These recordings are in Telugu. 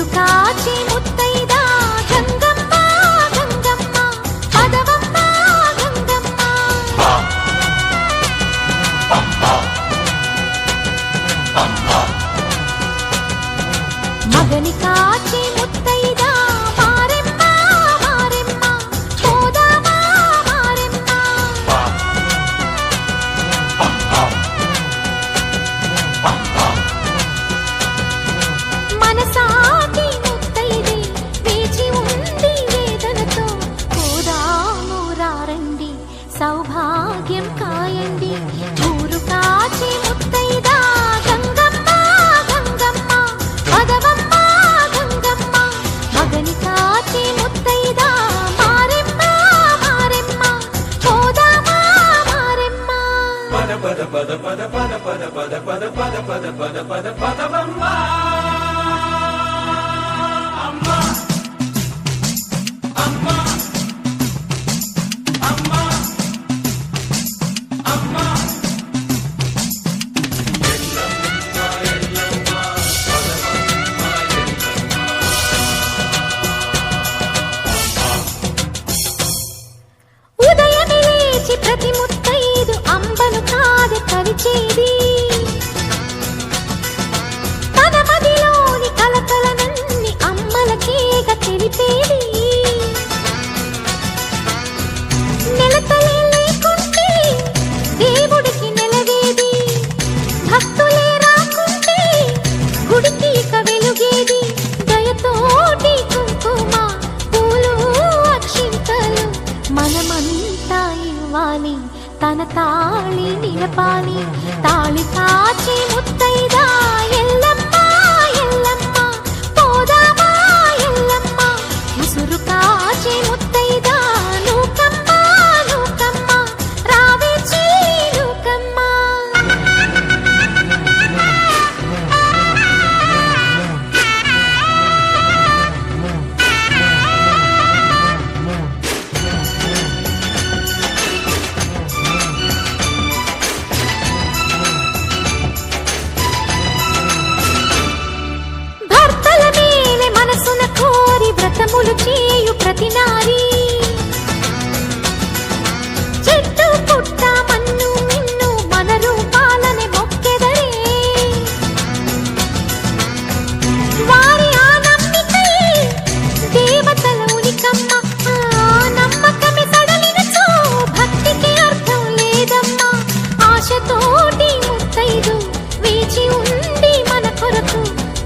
ఊరు కాచి ముత్తైదా గంగమ్మ గంగమ్మ పదవమ్మ గంగమ్మ మగని కాచి ముత్తైదా మారెమ్మ మారెమ్మ పోదామా మారెమ్మ మనసాటి ముత్తైదే వేచి ఉంది వేదనతో పోదాము రారండి సౌభాగ్యం కాయండి ఊరు కాచి ముత్తైదా గంగమ్మ గంగమ్మ పదవమ్మ గంగమ్మ మగని కాచి ముత్తైదా మారెమ్మ మారెమ్మ పోదామా మారెమ్మ పద పద పద పద పద పద పద పద పద పద పద పద పదవమ్మ ఉదయమే లేచి ప్రతి ముత్తైదు అంబను కాదు కలిచేది తన మదిలోని కలకలనన్ని అమ్మలకేగ తెలిపేది నెలతలే లేకుంటే దేవుడికి నెలవేది భక్తులే రాకుంటే గుడికి ఇక వెలుగేది దయతోటి కుంకుమ పూలు అక్షింతలు మనమంతా ఇవ్వాలి తన తాళి నిలపాలి తాళి కాచి ముత్తైదా ఎల్లమ్మ ఎల్లమ్మ పోదామా ఎల్లమ్మ ముసురు కాచి ముత్తైదా నూకమ్మ నూకమ్మ రావేచి నూకమ్మ భర్తల మేలే మనసున కోరి వ్రతములు చేయు ప్రతి నారీ చెట్టు పుట్ట మన్ను మిన్ను మన రూపాలనే మొక్కెదరే వారి ఆ నమ్మికే దేవతల ఉనికమ్మ ఆ నమ్మకమే సడలినచో భక్తికి అర్థం లేదమ్మా ఆశతోటి ముత్తైదు వేచి ఉంది మన కొరకు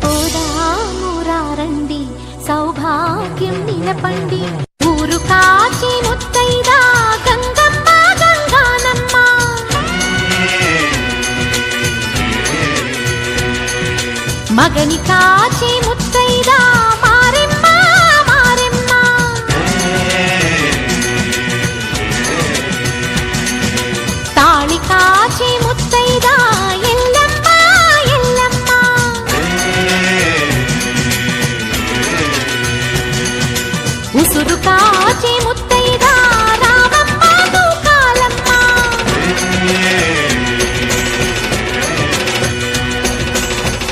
పోదాము రారండి సౌభాగ్యం నిలపండి ఊరు కాచి ముత్తైదా గంగమ్మ గంగానమ్మ మగని కాచి ముత్తైదా మారెమ్మ మారెమ్మ తాళి కాచి ముత్తైదా ఎల్లమ్మ ఎల్లమ్మ ఉసురు కాచి ముత్తైదా రామమ్మ తూకాలమ్మ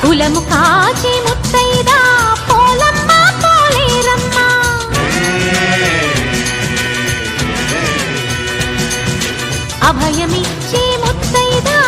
కులము కాచి ముత్తైదా పోలమ్మ పోలేరమ్మ అభయమిచ్చే ముత్తైదా